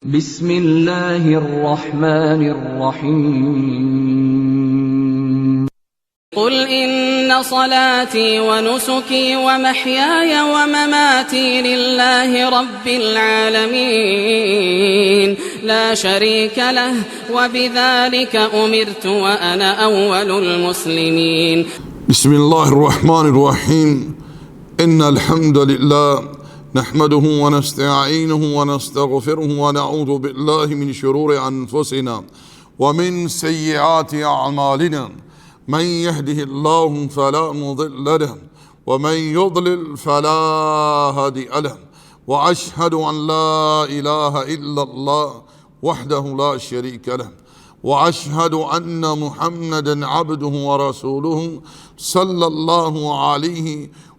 بسم اللہ الرحمن الرحیم قل إن صلاتي ونسكي ومحياي ومماتي لله رب العالمين لا شريك له وبذلك أمرت وأنا أول المسلمين. بسم الله الرحمن الرحيم. إن الحمد لله نحمده ونستعينه ونستغفره ونعوذ بالله من شرور أنفسنا ومن سيئات أعمالنا. من يهده الله فلا مضل له ومن يضلل فلا هادي له. وأشهد أن لا إله إلا الله وحده لا شريك له. وأشهد أن محمدا عبده ورسوله صلى الله عليه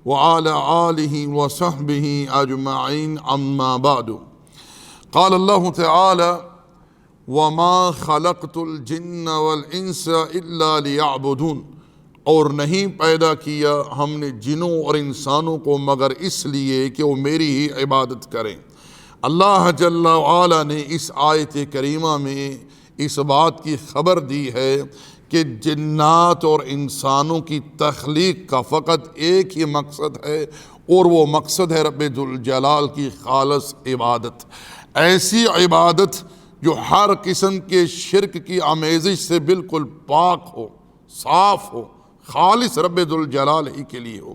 وعلى آله وصحبه أجمعين. أما بعد. قال الله تعالى: وَمَا خَلَقْتُ الْجِنَّ وَالْإِنسَ إِلَّا لِيَعْبُدُونَ. اور نہیں پیدا کیا ہم نے جنوں اور انسانوں کو مگر اس لیے کہ وہ میری ہی عبادت کریں. اللہ جل وعلا نے اس آیت کریمہ میں اس بات کی خبر دی ہے کہ جنات اور انسانوں کی تخلیق کا فقط ایک ہی مقصد ہے، اور وہ مقصد ہے رب ذوالجلال کی خالص عبادت. ایسی عبادت جو ہر قسم کے شرک کی آمیزش سے بالکل پاک ہو، صاف ہو، خالص رب ذوالجلال ہی کے لیے ہو.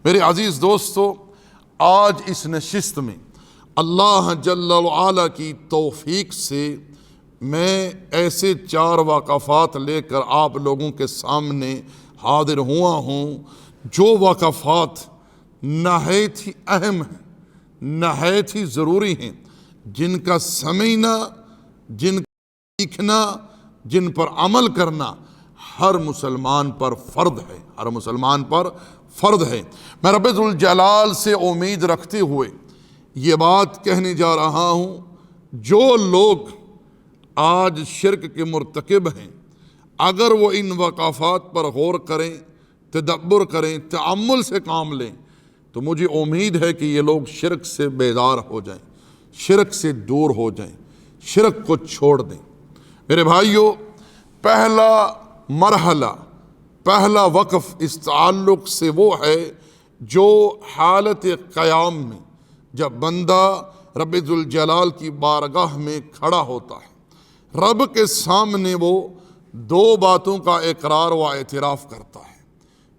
میرے عزیز دوستو، آج اس نشست میں اللہ جل وعلا کی توفیق سے میں ایسے 4 واقعات لے کر آپ لوگوں کے سامنے حاضر ہوا ہوں جو واقعات نہایت ہی اہم ہیں، نہایت ہی ضروری ہیں، جن کا سمجھنا، جن کا سیکھنا، جن پر عمل کرنا ہر مسلمان پر فرض ہے، ہر مسلمان پر فرض ہے. میں رب ذوالجلال سے امید رکھتے ہوئے یہ بات کہنے جا رہا ہوں، جو لوگ آج شرک کے مرتکب ہیں، اگر وہ ان واقعات پر غور کریں، تدبر کریں، تأمل سے کام لیں، تو مجھے امید ہے کہ یہ لوگ شرک سے بیدار ہو جائیں، شرک سے دور ہو جائیں، شرک کو چھوڑ دیں. میرے بھائیو، پہلا مرحلہ، پہلا وقف اس تعلق سے وہ ہے جو حالت قیام میں جب بندہ رب ذوالجلال کی بارگاہ میں کھڑا ہوتا ہے، رب کے سامنے وہ 2 باتوں کا اقرار و اعتراف کرتا ہے.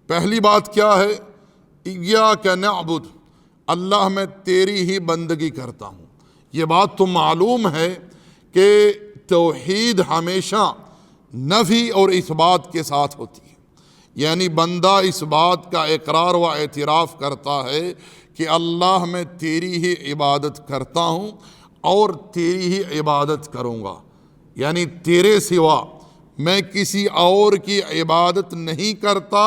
پہلی بات کیا ہے؟ ایاک نعبد، اللہ میں تیری ہی بندگی کرتا ہوں. یہ بات تو معلوم ہے کہ توحید ہمیشہ نفی اور اثبات کے ساتھ ہوتی ہے، یعنی بندہ اس بات کا اقرار و اعتراف کرتا ہے کہ اللہ میں تیری ہی عبادت کرتا ہوں اور تیری ہی عبادت کروں گا، یعنی تیرے سوا میں کسی اور کی عبادت نہیں کرتا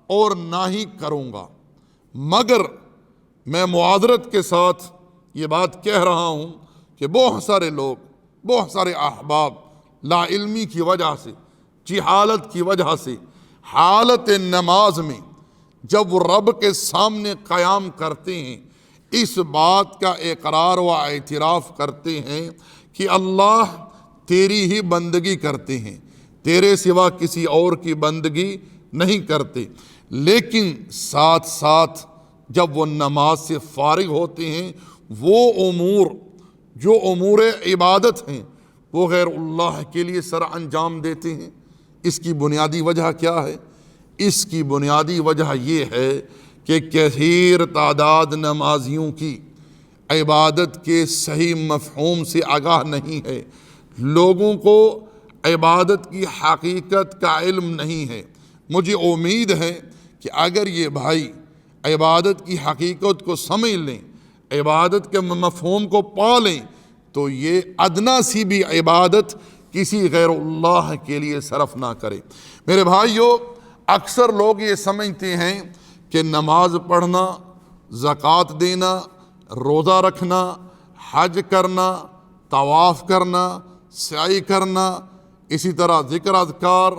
اور نہ ہی کروں گا. مگر میں معذرت کے ساتھ یہ بات کہہ رہا ہوں کہ بہت سارے لوگ، بہت سارے احباب لا علمی کی وجہ سے، جہالت کی وجہ سے حالت نماز میں جب وہ رب کے سامنے قیام کرتے ہیں، اس بات کا اقرار و اعتراف کرتے ہیں کہ اللہ تیری ہی بندگی کرتے ہیں، تیرے سوا کسی اور کی بندگی نہیں کرتے، لیکن ساتھ ساتھ جب وہ نماز سے فارغ ہوتے ہیں، وہ امور جو امور عبادت ہیں وہ غیر اللہ کے لیے سر انجام دیتے ہیں. اس کی بنیادی وجہ کیا ہے؟ اس کی بنیادی وجہ یہ ہے کہ کثیر تعداد نمازیوں کی عبادت کے صحیح مفہوم سے آگاہ نہیں ہے، لوگوں کو عبادت کی حقیقت کا علم نہیں ہے. مجھے امید ہے کہ اگر یہ بھائی عبادت کی حقیقت کو سمجھ لیں، عبادت کے مفہوم کو پا لیں، تو یہ ادنا سی بھی عبادت کسی غیر اللہ کے لیے صرف نہ کرے. میرے بھائیو، اکثر لوگ یہ سمجھتے ہیں کہ نماز پڑھنا، زکوٰۃ دینا، روزہ رکھنا، حج کرنا، طواف کرنا، سعی کرنا، اسی طرح ذکر اذکار،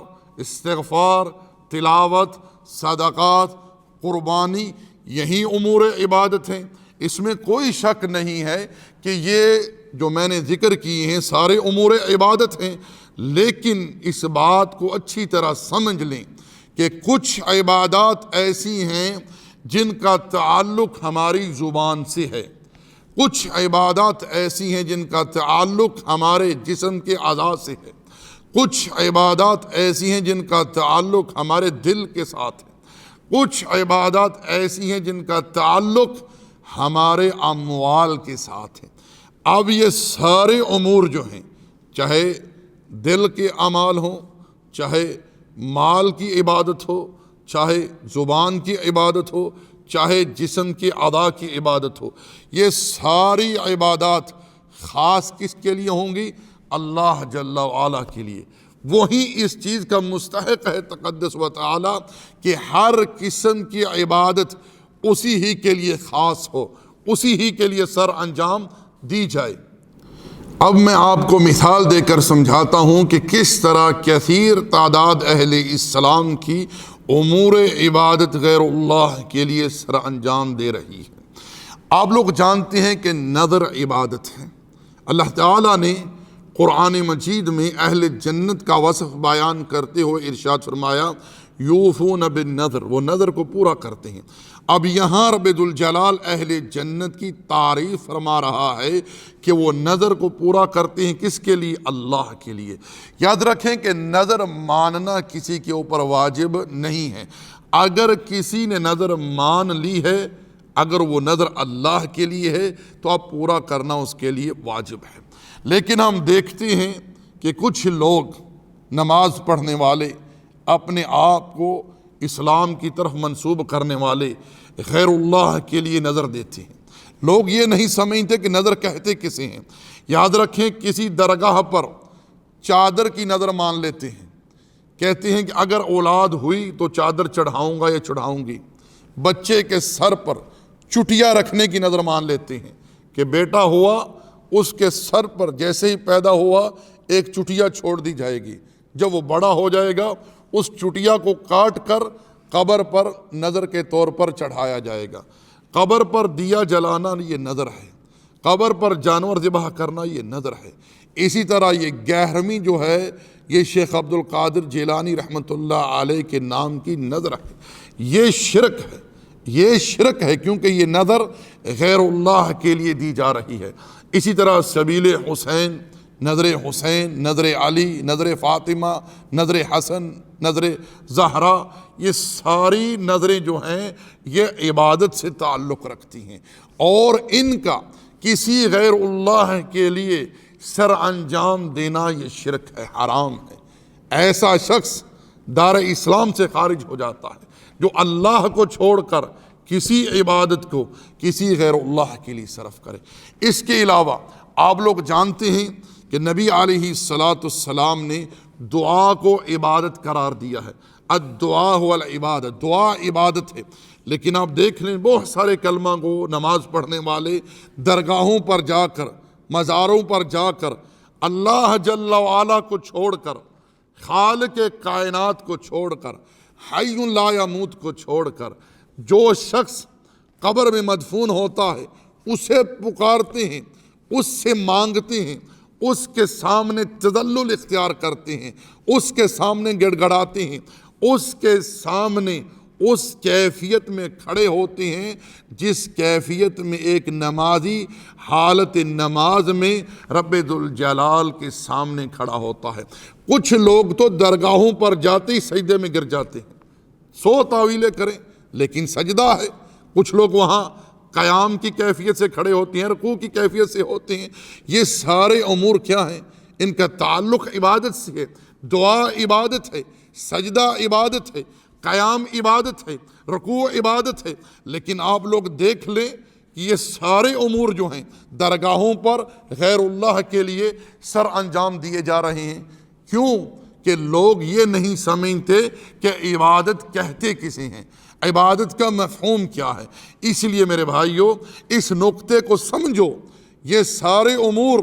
استغفار، تلاوت، صدقات، قربانی، یہی امور عبادت ہیں. اس میں کوئی شک نہیں ہے کہ یہ جو میں نے ذکر کیے ہیں سارے امور عبادت ہیں، لیکن اس بات کو اچھی طرح سمجھ لیں کہ کچھ عبادات ایسی ہیں جن کا تعلق ہماری زبان سے ہے، کچھ عبادات ایسی ہیں جن کا تعلق ہمارے جسم کے اعضاء سے ہے، کچھ عبادات ایسی ہیں جن کا تعلق ہمارے دل کے ساتھ ہے، کچھ عبادات ایسی ہیں جن کا تعلق ہمارے اموال کے ساتھ ہے۔ اب یہ سارے امور جو ہیں، چاہے دل کے اعمال ہوں، چاہے مال کی عبادت ہو، چاہے زبان کی عبادت ہو، چاہے جسم کی اعضاء کی عبادت ہو، یہ ساری عبادات خاص کس کے لیے ہوں گی؟ اللہ جل وعلا کے لیے۔ وہی اس چیز کا مستحق ہے تقدس و تعالی کہ ہر قسم کی عبادت اسی ہی کے لیے خاص ہو، اسی ہی کے لیے سر انجام دی جائے۔ اب میں آپ کو مثال دے کر سمجھاتا ہوں کہ کس طرح کثیر تعداد اہل اسلام کی امور عبادت غیر اللہ کے لیے سر انجام دے رہی ہے۔ آپ لوگ جانتے ہیں کہ نظر عبادت ہے۔ اللہ تعالیٰ نے قرآن مجید میں اہل جنت کا وصف بیان کرتے ہوئے ارشاد فرمایا یوفون بالنذر، وہ نظر کو پورا کرتے ہیں۔ اب یہاں رب ذوالجلال اہل جنت کی تعریف فرما رہا ہے کہ وہ نظر کو پورا کرتے ہیں کس کے لیے؟ اللہ کے لیے۔ یاد رکھیں کہ نظر ماننا کسی کے اوپر واجب نہیں ہے۔ اگر کسی نے نظر مان لی ہے، اگر وہ نظر اللہ کے لیے ہے تو اب پورا کرنا اس کے لیے واجب ہے۔ لیکن ہم دیکھتے ہیں کہ کچھ لوگ نماز پڑھنے والے، اپنے آپ کو اسلام کی طرف منسوب کرنے والے، غیر اللہ کے لیے نظر دیتے ہیں۔ لوگ یہ نہیں سمجھتے کہ نظر کہتے کسے ہیں۔ یاد رکھیں کسی درگاہ پر چادر کی نظر مان لیتے ہیں، کہتے ہیں کہ اگر اولاد ہوئی تو چادر چڑھاؤں گا یا چڑھاؤں گی۔ بچے کے سر پر چٹیا رکھنے کی نظر مان لیتے ہیں کہ بیٹا ہوا، اس کے سر پر جیسے ہی پیدا ہوا ایک چٹیا چھوڑ دی جائے گی، جب وہ بڑا ہو جائے گا اس چٹیا کو کاٹ کر قبر پر نظر کے طور پر چڑھایا جائے گا۔ قبر پر دیا جلانا یہ نظر ہے، قبر پر جانور ذبح کرنا یہ نظر ہے۔ اسی طرح یہ 11ویں جو ہے یہ شیخ عبد القادر جیلانی رحمۃ اللہ علیہ کے نام کی نظر ہے۔ یہ شرک ہے، یہ شرک ہے، کیونکہ یہ نظر غیر اللہ کے لیے دی جا رہی ہے۔ اسی طرح سبیل حسین، نظر حسین، نظر علی، نظر فاطمہ، نظر حسن، نظر زہرا، یہ ساری نظریں جو ہیں یہ عبادت سے تعلق رکھتی ہیں، اور ان کا کسی غیر اللہ کے لیے سر انجام دینا یہ شرک ہے، حرام ہے۔ ایسا شخص دار اسلام سے خارج ہو جاتا ہے جو اللہ کو چھوڑ کر کسی عبادت کو کسی غیر اللہ کے لیے صرف کرے۔ اس کے علاوہ آپ لوگ جانتے ہیں کہ نبی علیہ السلام نے دعا کو عبادت قرار دیا ہے۔ الدعاء هو العبادت، دعا عبادت ہے۔ لیکن آپ دیکھ لیں بہت سارے کلمہ گو نماز پڑھنے والے درگاہوں پر جا کر، مزاروں پر جا کر، اللہ جل وعلا کو چھوڑ کر، خالق کائنات کو چھوڑ کر، حی لا یموت کو چھوڑ کر، جو شخص قبر میں مدفون ہوتا ہے اسے پکارتے ہیں، اس سے مانگتے ہیں، اس کے سامنے تذلل اختیار کرتے ہیں، اس کے سامنے گڑ گڑاتے ہیں، اس کے سامنے اس کیفیت میں کھڑے ہوتے ہیں جس کیفیت میں ایک نمازی حالت نماز میں رب ذوالجلال کے سامنے کھڑا ہوتا ہے۔ کچھ لوگ تو درگاہوں پر جاتے ہی سجدے میں گر جاتے ہیں، 100 تعویلیں کریں لیکن سجدہ ہے۔ کچھ لوگ وہاں قیام کی کیفیت سے کھڑے ہوتے ہیں، رکوع کی کیفیت سے ہوتے ہیں۔ یہ سارے امور کیا ہیں؟ ان کا تعلق عبادت سے ہے۔ دعا عبادت ہے، سجدہ عبادت ہے، قیام عبادت ہے، رکوع عبادت ہے۔ لیکن آپ لوگ دیکھ لیں کہ یہ سارے امور جو ہیں درگاہوں پر غیر اللہ کے لیے سر انجام دیے جا رہے ہیں۔ کیوں؟ کہ لوگ یہ نہیں سمجھتے کہ عبادت کہتے کسے ہیں، عبادت کا مفہوم کیا ہے۔ اس لیے میرے بھائیوں اس نقطے کو سمجھو، یہ سارے امور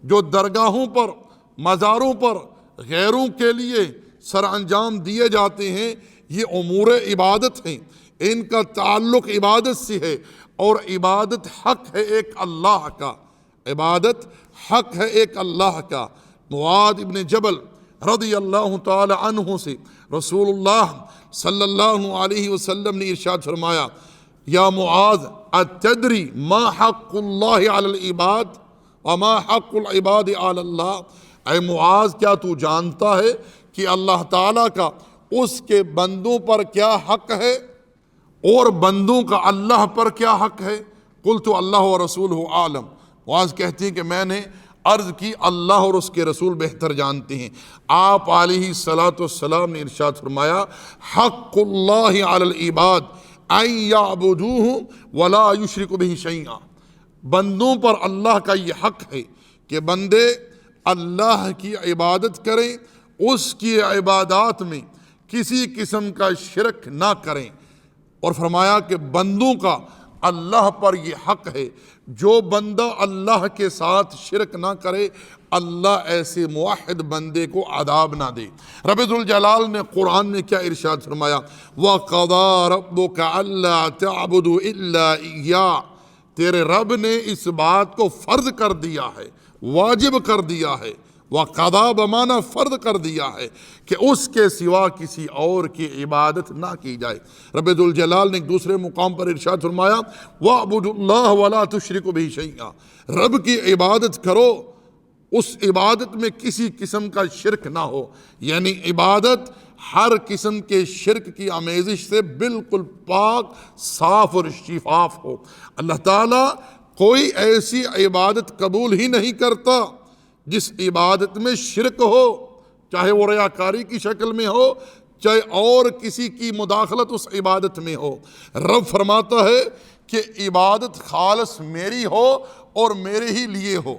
جو درگاہوں پر، مزاروں پر غیروں کے لیے سر انجام دیے جاتے ہیں یہ امور عبادت ہیں، ان کا تعلق عبادت سے ہے، اور عبادت حق ہے ایک اللہ کا، عبادت حق ہے ایک اللہ کا۔ معاذ ابن جبل رضی اللہ تعالی عنہ سے رسول اللہ صلی اللہ علیہ وسلم نے ارشاد فرمایا، یا معاذ اتدری ما حق اللہ علی العباد وما حق العباد علی اللہ؟ اے معاذ، کیا تو جانتا ہے کہ اللہ تعالیٰ کا اس کے بندوں پر کیا حق ہے اور بندوں کا اللہ پر کیا حق ہے؟ قلت اللہ ورسولہ عالم۔ معاذ کہتے ہیں کہ میں نے عرض کی اللہ اور اس کے رسول بہتر جانتے ہیں۔ آپ علیہ الصلاۃ والسلام نے ارشاد فرمایا، حق اللہ علی العباد ان یعبدوہ ولا یشرکوا بہ شیئا۔ بندوں پر اللہ کا یہ حق ہے کہ بندے اللہ کی عبادت کریں، اس کی عبادات میں کسی قسم کا شرک نہ کریں، اور فرمایا کہ بندوں کا اللہ پر یہ حق ہے جو بندہ اللہ کے ساتھ شرک نہ کرے اللہ ایسے موحد بندے کو عذاب نہ دے۔ رب ذوالجلال نے قرآن میں کیا ارشاد فرمایا، وَقَضَىٰ رَبُّكَ أَلَّا تَعْبُدُوا إِلَّا إِيَّاهُ۔ تیرے رب نے اس بات کو فرض کر دیا ہے، واجب کر دیا ہے، وَقَضَىٰ بمعنی فرض کر دیا ہے کہ اس کے سوا کسی اور کی عبادت نہ کی جائے۔ رب ذوالجلال نے ایک دوسرے مقام پر ارشاد فرمایا، وَاعْبُدُوا اللَّهَ وَلَا تُشْرِكُوا بِهِ شَيْئًا۔ رب کی عبادت کرو، اس عبادت میں کسی قسم کا شرک نہ ہو، یعنی عبادت ہر قسم کے شرک کی آمیزش سے بالکل پاک، صاف اور شفاف ہو۔ اللہ تعالیٰ کوئی ایسی عبادت قبول ہی نہیں کرتا جس عبادت میں شرک ہو، چاہے وہ ریاکاری کی شکل میں ہو، چاہے اور کسی کی مداخلت اس عبادت میں ہو۔ رب فرماتا ہے کہ عبادت خالص میری ہو اور میرے ہی لیے ہو،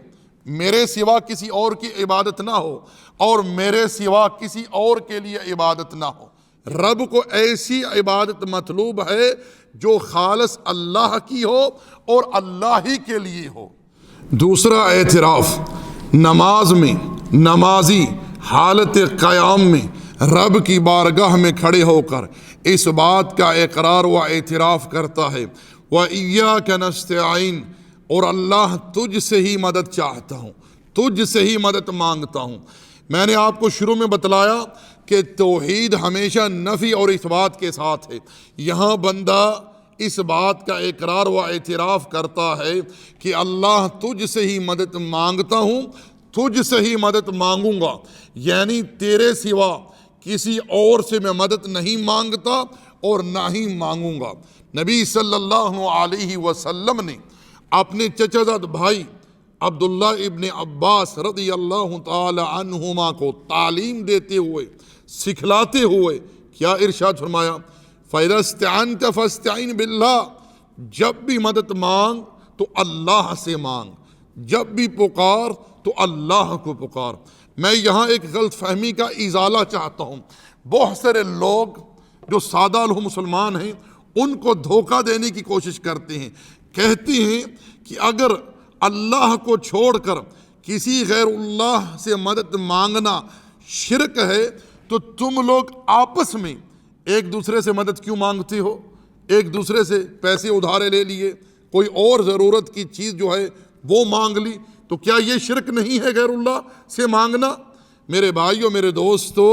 میرے سوا کسی اور کی عبادت نہ ہو اور میرے سوا کسی اور کے لیے عبادت نہ ہو۔ رب کو ایسی عبادت مطلوب ہے جو خالص اللہ کی ہو اور اللہ ہی کے لیے ہو۔ دوسرا اعتراف، نماز میں نمازی حالت قیام میں رب کی بارگاہ میں کھڑے ہو کر اس بات کا اقرار و اعتراف کرتا ہے، وَإِيَّاكَ نَسْتَعِينُ، اور اللہ تجھ سے ہی مدد چاہتا ہوں، تجھ سے ہی مدد مانگتا ہوں۔ میں نے آپ کو شروع میں بتلایا کہ توحید ہمیشہ نفی اور اثبات کے ساتھ ہے۔ یہاں بندہ اس بات کا اقرار و اعتراف کرتا ہے کہ اللہ تجھ سے ہی مدد مانگتا ہوں، تجھ سے ہی مدد مانگوں گا، یعنی تیرے سوا کسی اور سے میں مدد نہیں مانگتا اور نہ ہی مانگوں گا۔ نبی صلی اللہ علیہ وسلم نے اپنے چچا زاد بھائی عبداللہ ابن عباس رضی اللہ تعالی عنہما کو تعلیم دیتے ہوئے، سکھلاتے ہوئے کیا ارشاد فرمایا، فَإِذَا اسْتَعَنْتَ فَاسْتَعِنْ بِاللَّهِ، جب بھی مدد مانگ تو اللہ سے مانگ، جب بھی پکار تو اللہ کو پکار۔ میں یہاں ایک غلط فہمی کا ازالہ چاہتا ہوں۔ بہت سارے لوگ جو سادہ لوگ مسلمان ہیں ان کو دھوکہ دینے کی کوشش کرتے ہیں، کہتے ہیں کہ اگر اللہ کو چھوڑ کر کسی غیر اللہ سے مدد مانگنا شرک ہے تو تم لوگ آپس میں ایک دوسرے سے مدد کیوں مانگتے ہو؟ ایک دوسرے سے پیسے ادھارے لے لیے، کوئی اور ضرورت کی چیز جو ہے وہ مانگ لی، تو کیا یہ شرک نہیں ہے غیر اللہ سے مانگنا؟ میرے بھائیوں، میرے دوستو،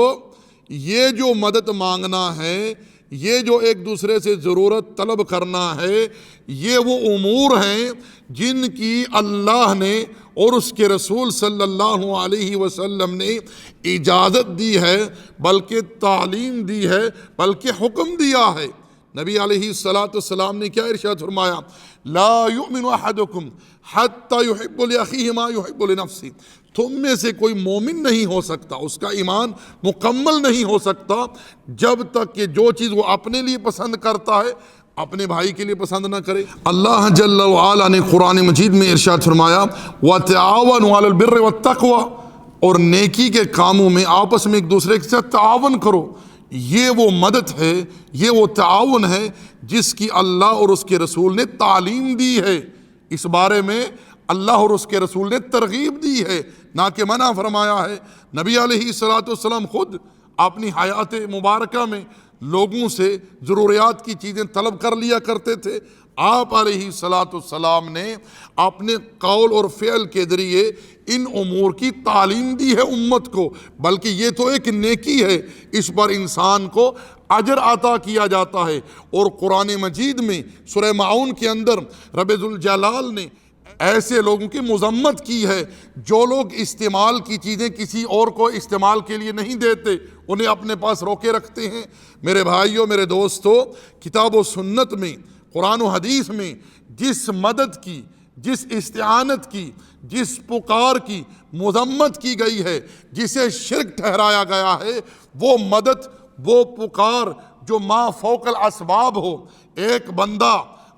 یہ جو مدد مانگنا ہے، یہ جو ایک دوسرے سے ضرورت طلب کرنا ہے، یہ وہ امور ہیں جن کی اللہ نے اور اس کے رسول صلی اللہ علیہ وسلم نے اجازت دی ہے، بلکہ تعلیم دی ہے، بلکہ حکم دیا ہے۔ نبی علیہ السلام نے کیا ارشاد فرمایا، لا یؤمن احدکم حتی یحب لأخیہ ما یحب لنفسہ، تم میں سے کوئی مومن نہیں ہو سکتا، اس کا ایمان مکمل نہیں ہو سکتا جب تک کہ جو چیز وہ اپنے لیے پسند کرتا ہے اپنے بھائی کے لیے پسند نہ کرے۔ اللہ جل وعلا نے قرآن مجید میں ارشاد فرمایا، وَتَعَاوَنُوا عَلَى الْبِرِّ وَالتَّقْوَى، اور نیکی کے کاموں میں آپس میں ایک دوسرے کے ساتھ تعاون کرو۔ یہ وہ مدد ہے، یہ وہ تعاون ہے جس کی اللہ اور اس کے رسول نے تعلیم دی ہے۔ اس بارے میں اللہ اور اس کے رسول نے ترغیب دی ہے، نہ کہ منع فرمایا ہے۔ نبی علیہ السلام خود اپنی حیات مبارکہ میں لوگوں سے ضروریات کی چیزیں طلب کر لیا کرتے تھے۔ آپ علیہ السلام نے اپنے قول اور فعل کے ذریعے ان امور کی تعلیم دی ہے امت کو، بلکہ یہ تو ایک نیکی ہے، اس پر انسان کو اجر عطا کیا جاتا ہے۔ اور قرآن مجید میں سورہ معون کے اندر رب ذوالجلال نے ایسے لوگوں کی مذمت کی ہے جو لوگ استعمال کی چیزیں کسی اور کو استعمال کے لیے نہیں دیتے، انہیں اپنے پاس روکے رکھتے ہیں۔ میرے بھائیوں، میرے دوستو، کتاب و سنت میں، قرآن و حدیث میں جس مدد کی، جس استعانت کی، جس پکار کی مذمت کی گئی ہے، جسے شرک ٹھہرایا گیا ہے، وہ مدد، وہ پکار جو ما فوق الاسباب ہو۔ ایک بندہ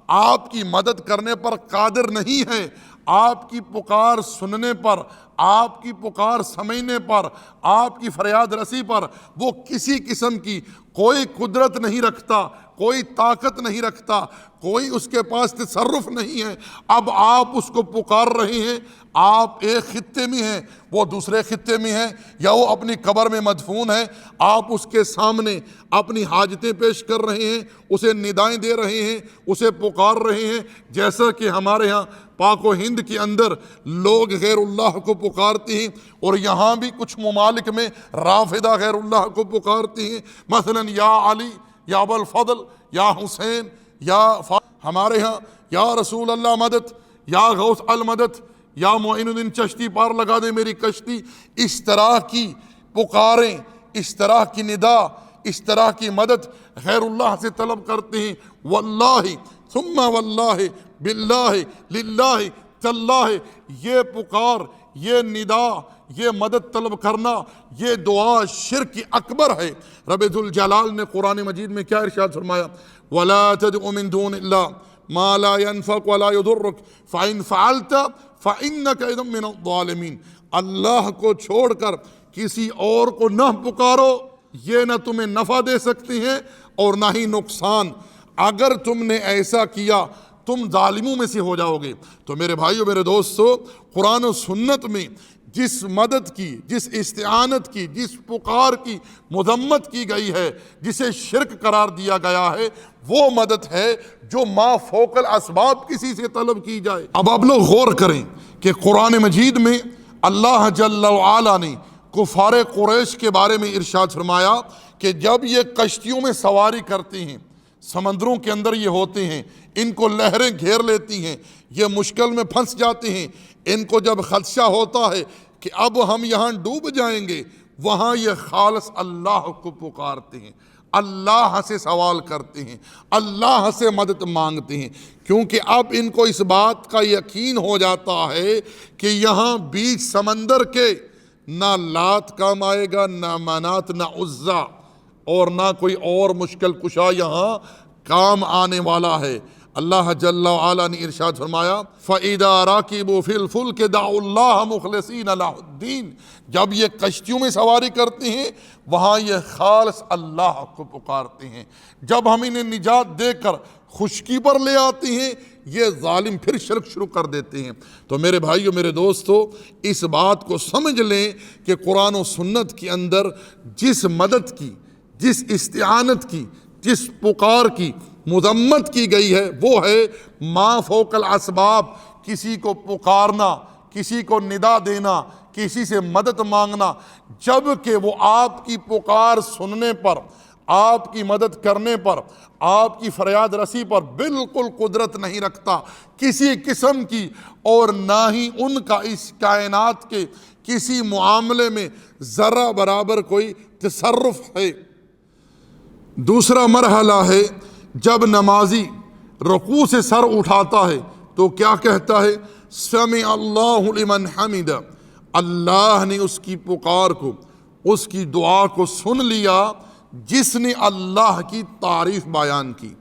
آپ کی مدد کرنے پر قادر نہیں ہے، آپ کی پکار سننے پر، آپ کی پکار سمجھنے پر، آپ کی فریاد رسی پر وہ کسی قسم کی کوئی قدرت نہیں رکھتا، کوئی طاقت نہیں رکھتا، کوئی اس کے پاس تصرف نہیں ہے۔ اب آپ اس کو پکار رہے ہیں، آپ ایک خطے میں ہیں، وہ دوسرے خطے میں ہیں، یا وہ اپنی قبر میں مدفون ہے، آپ اس کے سامنے اپنی حاجتیں پیش کر رہے ہیں، اسے ندائیں دے رہے ہیں، اسے پکار رہے ہیں، جیسا کہ ہمارے ہاں پاک و ہند کے اندر لوگ غیر اللہ کو پکارتے ہیں، اور یہاں بھی کچھ ممالک میں رافضہ غیر اللہ کو پکارتے ہیں، مثلا یا علی، یا ابو الفضل، یا حسین، یا ہمارے ہاں یا رسول اللہ مدد، یا غوث المدد، یا معین الدین چشتی پار لگا دے میری کشتی۔ اس طرح کی پکاریں، اس طرح کی ندا، اس طرح کی مدد غیر اللہ سے طلب کرتے ہیں۔ واللہ ثم واللہ باللہ للہ تاللہ، یہ پکار، یہ ندا، یہ مدد طلب کرنا، یہ دعا شرک اکبر ہے۔ رب ذوالجلال نے قرآن مجید میں کیا ارشاد فرمایا؟ وَلَا تَدْعُ مِن دُونِ اللَّهِ مَا لَا يَنفَعُكَ وَلَا يَضُرُّكَ فَإِن فَعَلْتَ فَإِنَّكَ إِذًا مِّنَ الظَّالِمِينَ۔ اللہ کو چھوڑ کر کسی اور کو نہ پکارو، یہ نہ تمہیں نفع دے سکتے ہیں اور نہ ہی نقصان، اگر تم نے ایسا کیا تم ظالموں میں سے ہو جاؤ گے۔ تو میرے بھائیو، میرے دوستو، قرآن و سنت میں جس مدد کی، جس استعانت کی، جس پکار کی مذمت کی گئی ہے، جسے شرک قرار دیا گیا ہے، وہ مدد ہے جو ما فوق الاسباب کسی سے طلب کی جائے۔ اب آپ لوگ غور کریں کہ قرآن مجید میں اللہ جل وعلا نے کفار قریش کے بارے میں ارشاد فرمایا کہ جب یہ کشتیوں میں سواری کرتے ہیں، سمندروں کے اندر یہ ہوتے ہیں، ان کو لہریں گھیر لیتی ہیں، یہ مشکل میں پھنس جاتے ہیں، ان کو جب خدشہ ہوتا ہے کہ اب ہم یہاں ڈوب جائیں گے، وہاں یہ خالص اللہ کو پکارتے ہیں، اللہ سے سوال کرتے ہیں، اللہ سے مدد مانگتے ہیں، کیونکہ اب ان کو اس بات کا یقین ہو جاتا ہے کہ یہاں بیچ سمندر کے نہ لات کام آئے گا، نہ منات، نہ عزا، اور نہ کوئی اور مشکل کشا یہاں کام آنے والا ہے۔ اللہ جل وعلا نے ارشاد فرمایا فَإِذَا رَاكِبُوا فِي الْفُلْكِ دَعُوا اللَّهَ مُخْلِصِينَ لَهُ الدِّينَ، جب یہ کشتیوں میں سواری کرتے ہیں وہاں یہ خالص اللہ کو پکارتے ہیں۔ جب ہم انہیں نجات دے کر خشکی پر لے آتے ہیں، یہ ظالم پھر شرک شروع کر دیتے ہیں۔ تو میرے بھائیو، میرے دوستو، اس بات کو سمجھ لیں کہ قرآن و سنت کے اندر جس مدد کی، جس استعانت کی، جس پکار کی مذمت کی گئی ہے، وہ ہے ما فوق الاسباب، کسی کو پکارنا، کسی کو ندا دینا، کسی سے مدد مانگنا، جب کہ وہ آپ کی پکار سننے پر، آپ کی مدد کرنے پر، آپ کی فریاد رسی پر بالکل قدرت نہیں رکھتا کسی قسم کی، اور نہ ہی ان کا اس کائنات کے کسی معاملے میں ذرہ برابر کوئی تصرف ہے۔ دوسرا مرحلہ ہے جب نمازی رکوع سے سر اٹھاتا ہے تو کیا کہتا ہے؟ سمع اللہ لمن حمد، اللہ نے اس کی پکار کو، اس کی دعا کو سن لیا جس نے اللہ کی تعریف بیان کی۔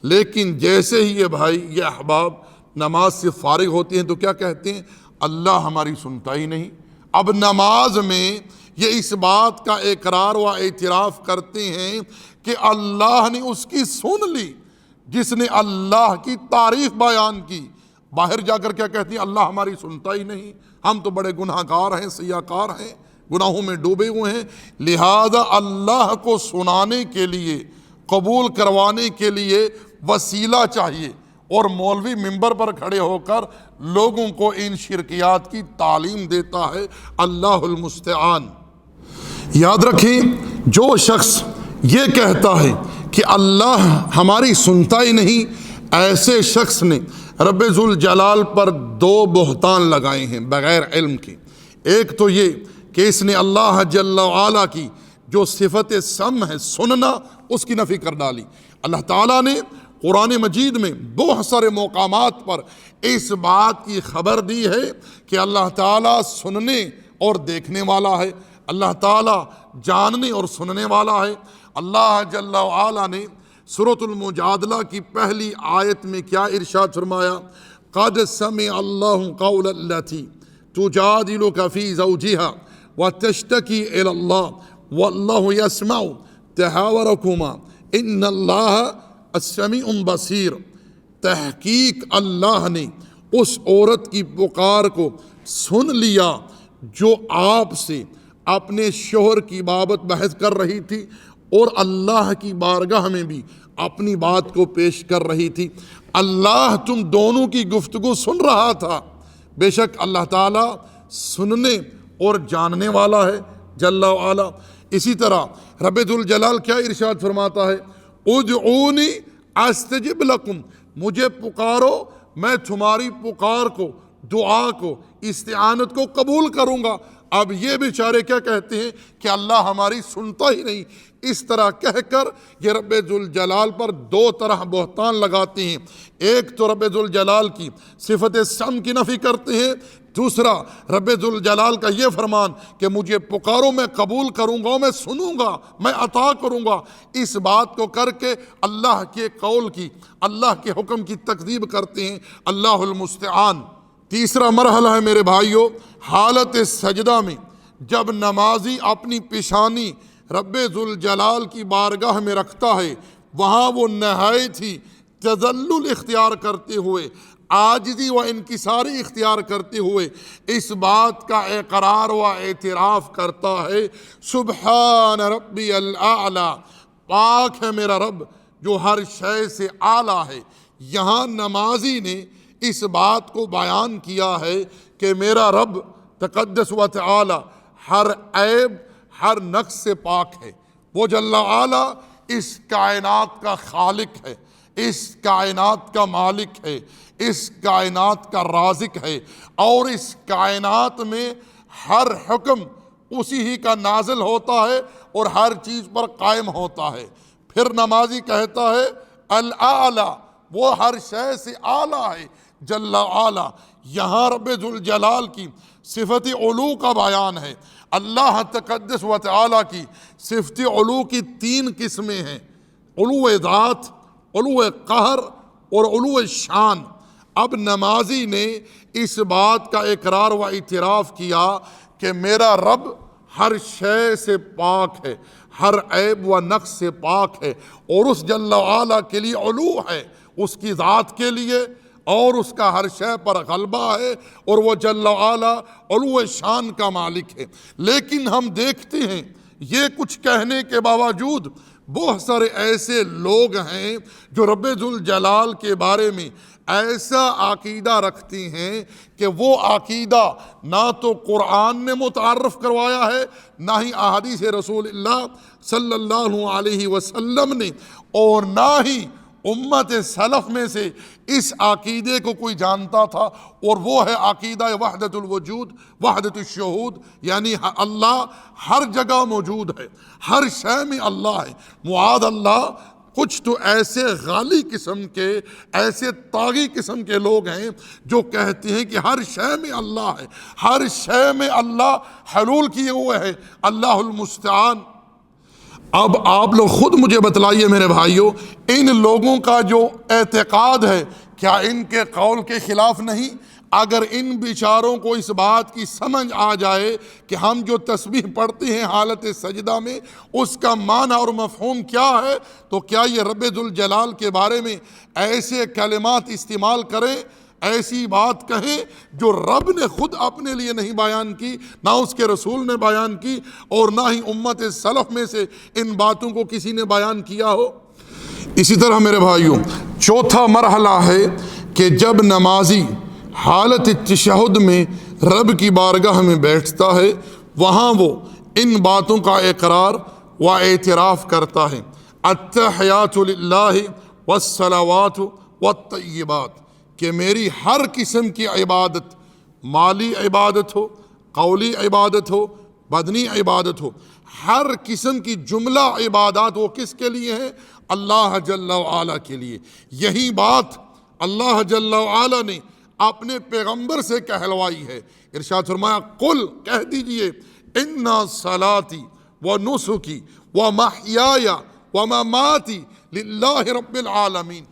لیکن جیسے ہی یہ بھائی، یہ احباب نماز سے فارغ ہوتے ہیں تو کیا کہتے ہیں؟ اللہ ہماری سنتا ہی نہیں۔ اب نماز میں یہ اس بات کا اقرار و اعتراف کرتے ہیں کہ اللہ نے اس کی سن لی جس نے اللہ کی تعریف بیان کی۔ باہر جا کر کیا کہتے ہیں؟ اللہ ہماری سنتا ہی نہیں، ہم تو بڑے گناہ گار ہیں، سیاہ کار ہیں، گناہوں میں ڈوبے ہوئے ہیں۔ لہذا اللہ کو سنانے کے لیے، قبول کروانے کے لیے وسیلہ چاہیے، اور مولوی منبر پر کھڑے ہو کر لوگوں کو ان شرکیات کی تعلیم دیتا ہے۔ اللہ المستعان۔ یاد رکھیں، جو شخص یہ کہتا ہے کہ اللہ ہماری سنتا ہی نہیں، ایسے شخص نے رب ذوالجلال پر دو بہتان لگائے ہیں بغیر علم کے۔ ایک تو یہ کہ اس نے اللہ جل وعلا کی جو صفت سمع ہے، سننا، اس کی نفی کر ڈالی۔ اللہ تعالیٰ نے قرآن مجید میں بہت سارے مقامات پر اس بات کی خبر دی ہے کہ اللہ تعالیٰ سننے اور دیکھنے والا ہے، اللہ تعالیٰ جاننے اور سننے والا ہے۔ اللہ جل وعلا نے سورۃ المجادلہ کی پہلی آیت میں کیا ارشاد فرمایا؟ قد سمع اللہ قول التی تجادلک فی زوجہا وتشتکی الی اللہ واللہ یسمع تحاورکما ان اللہ السمیع بصیر۔ تحقیق اللہ نے اس عورت کی پکار کو سن لیا جو آپ سے اپنے شوہر کی بابت بحث کر رہی تھی اور اللہ کی بارگاہ میں بھی اپنی بات کو پیش کر رہی تھی۔ اللہ تم دونوں کی گفتگو سن رہا تھا۔ بے شک اللہ تعالیٰ سننے اور جاننے والا ہے جل وعلا۔ اسی طرح رب ذوالجلال کیا ارشاد فرماتا ہے؟ ادعونی استجب لکم، مجھے پکارو میں تمہاری پکار کو، دعا کو، استعانت کو قبول کروں گا۔ اب یہ بیچارے کیا کہتے ہیں کہ اللہ ہماری سنتا ہی نہیں۔ اس طرح کہہ کر یہ رب ذوالجلال پر دو طرح بہتان لگاتے ہیں۔ ایک تو رب ذوالجلال کی صفت سمع کی نفی کرتے ہیں، دوسرا رب ذوالجلال کا یہ فرمان کہ مجھے پکارو میں قبول کروں گا، میں سنوں گا، میں عطا کروں گا۔ اس بات کو کر کے اللہ کے قول کی، اللہ کے حکم کی تکذیب کرتے ہیں۔ اللہ المستعان۔ تیسرا مرحلہ ہے میرے بھائیو، حالت سجدہ میں جب نمازی اپنی پیشانی رب ذوالجلال کی بارگاہ میں رکھتا ہے، وہاں وہ نہایت ہی تذلل اختیار کرتے ہوئے، عاجزی و انکساری اختیار کرتے ہوئے اس بات کا اقرار و اعتراف کرتا ہے، سبحان ربی الاعلی، پاک ہے میرا رب جو ہر شے سے اعلیٰ ہے۔ یہاں نمازی نے اس بات کو بیان کیا ہے کہ میرا رب تقدس و تعالی ہر عیب، ہر نقص سے پاک ہے۔ وہ جل وعلا اس کائنات کا خالق ہے، اس کائنات کا مالک ہے، اس کائنات کا رازق ہے، اور اس کائنات میں ہر حکم اسی ہی کا نازل ہوتا ہے اور ہر چیز پر قائم ہوتا ہے۔ پھر نمازی کہتا ہے الاعلی، وہ ہر شے سے اعلیٰ ہے جل وعلا۔ یہاں رب ذوالجلال کی صفت علو کا بیان ہے۔ اللہ تقدس و تعالی کی صفت علو کی تین قسمیں ہیں، علو ذات، علو قہر اور علو شان۔ اب نمازی نے اس بات کا اقرار و اعتراف کیا کہ میرا رب ہر شے سے پاک ہے، ہر عیب و نقص سے پاک ہے، اور اس جل وعلا کے لیے علو ہے، اس کی ذات کے لیے، اور اس کا ہر شے پر غلبہ ہے، اور وہ جل وعلا علو شان کا مالک ہے۔ لیکن ہم دیکھتے ہیں یہ کچھ کہنے کے باوجود بہت سارے ایسے لوگ ہیں جو رب ذوالجلال کے بارے میں ایسا عقیدہ رکھتے ہیں کہ وہ عقیدہ نہ تو قرآن نے متعارف کروایا ہے، نہ ہی احادیث رسول اللہ صلی اللہ علیہ وسلم نے، اور نہ ہی امت سلف میں سے اس عقیدے کو کوئی جانتا تھا، اور وہ ہے عقیدہ وحدت الوجود، وحدت الشہود، یعنی اللہ ہر جگہ موجود ہے، ہر شے میں اللہ ہے۔ معاذ اللہ، کچھ تو ایسے غالی قسم کے، ایسے طاغی قسم کے لوگ ہیں جو کہتے ہیں کہ ہر شے میں اللہ ہے، ہر شے میں اللہ حلول کیے ہوئے ہے۔ اللہ المستعان۔ اب آپ لوگ خود مجھے بتلائیے میرے بھائیوں، ان لوگوں کا جو اعتقاد ہے کیا ان کے قول کے خلاف نہیں؟ اگر ان بیچاروں کو اس بات کی سمجھ آ جائے کہ ہم جو تسبیح پڑھتے ہیں حالت سجدہ میں اس کا معنی اور مفہوم کیا ہے، تو کیا یہ رب ذوالجلال کے بارے میں ایسے کلمات استعمال کریں، ایسی بات کہیں جو رب نے خود اپنے لیے نہیں بیان کی، نہ اس کے رسول نے بیان کی، اور نہ ہی امت سلف میں سے ان باتوں کو کسی نے بیان کیا ہو؟ اسی طرح میرے بھائیوں چوتھا مرحلہ ہے کہ جب نمازی حالت تشہد میں رب کی بارگاہ میں بیٹھتا ہے وہاں وہ ان باتوں کا اقرار و اعتراف کرتا ہے، التحیات للہ والصلوات والطیبات، کہ میری ہر قسم کی عبادت، مالی عبادت ہو، قولی عبادت ہو، بدنی عبادت ہو، ہر قسم کی جملہ عبادات وہ کس کے لیے ہے؟ اللہ جل وعلا کے لیے۔ یہی بات اللہ جل وعلا نے اپنے پیغمبر سے کہلوائی ہے، ارشاد فرمایا قل، کہہ دیجئے، ان صلاتی و نسکی و محیای و مماتی للہ رب العالمین،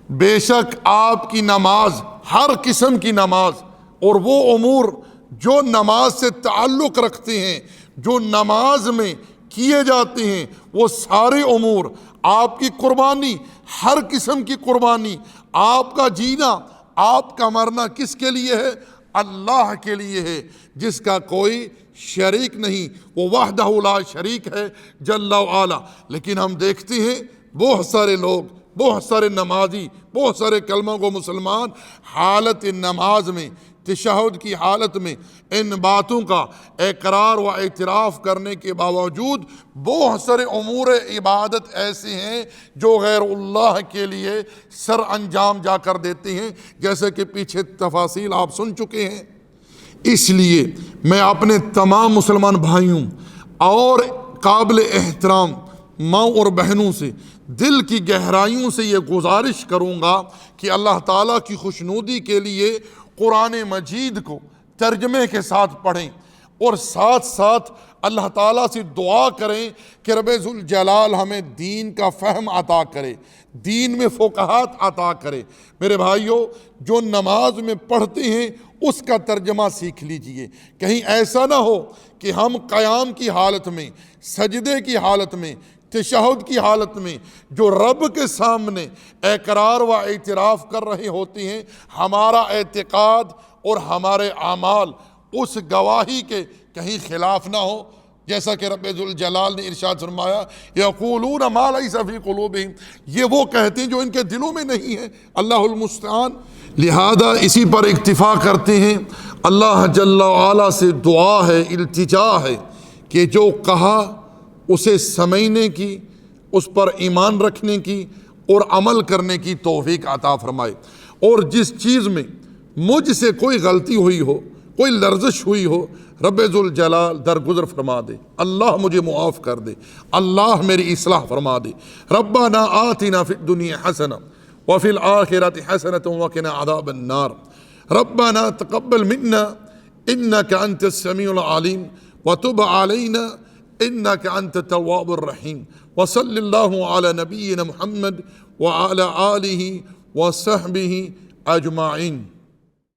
بے شک آپ کی نماز، ہر قسم کی نماز اور وہ امور جو نماز سے تعلق رکھتے ہیں، جو نماز میں کیے جاتے ہیں، وہ سارے امور، آپ کی قربانی، ہر قسم کی قربانی، آپ کا جینا، آپ کا مرنا کس کے لیے ہے؟ اللہ کے لیے ہے، جس کا کوئی شریک نہیں، وہ وحدہ لا شریک ہے جل وعلا۔ لیکن ہم دیکھتے ہیں بہت سارے لوگ، بہت سارے نمازی، بہت سارے کلمہ گو مسلمان حالت نماز میں، تشہد کی حالت میں ان باتوں کا اقرار و اعتراف کرنے کے باوجود بہت سارے امور عبادت ایسے ہیں جو غیر اللہ کے لیے سر انجام جا کر دیتے ہیں، جیسے کہ پیچھے تفاصیل آپ سن چکے ہیں۔ اس لیے میں اپنے تمام مسلمان بھائیوں اور قابل احترام ماں اور بہنوں سے دل کی گہرائیوں سے یہ گزارش کروں گا کہ اللہ تعالیٰ کی خوشنودی کے لیے قرآن مجید کو ترجمے کے ساتھ پڑھیں اور ساتھ ساتھ اللہ تعالیٰ سے دعا کریں کہ رب ذوالجلال ہمیں دین کا فہم عطا کرے، دین میں فقاہت عطا کرے۔ میرے بھائیوں، جو نماز میں پڑھتے ہیں اس کا ترجمہ سیکھ لیجئے، کہیں ایسا نہ ہو کہ ہم قیام کی حالت میں، سجدے کی حالت میں، تشہد کی حالت میں جو رب کے سامنے اقرار و اعتراف کر رہے ہوتے ہیں، ہمارا اعتقاد اور ہمارے اعمال اس گواہی کے کہیں خلاف نہ ہو، جیسا کہ رب ذوالجلال نے ارشاد فرمایا یقولون ما لیس فی قلوبہم، یہ وہ کہتے ہیں جو ان کے دلوں میں نہیں ہے، اللہ المستعان۔ لہذا اسی پر اکتفا کرتے ہیں، اللہ جل وعلا سے دعا ہے، التجا ہے کہ جو کہا اسے سمجھنے کی، اس پر ایمان رکھنے کی اور عمل کرنے کی توفیق عطا فرمائے، اور جس چیز میں مجھ سے کوئی غلطی ہوئی ہو، کوئی لرزش ہوئی ہو، رب ذوالجلال درگزر فرما دے، اللہ مجھے معاف کر دے، اللہ میری اصلاح فرما دے۔ ربنا آتنا فی الدنیا حسنہ وفی الآخرۃ حسنۃ وقنا عذاب النار، ربنا تقبل منا انک انت السمیع العلیم وتب علینا انک انت التواب الرحیم، وصلی اللہ علی نبینا محمد وعلی آلہ وصحبہ اجمعین۔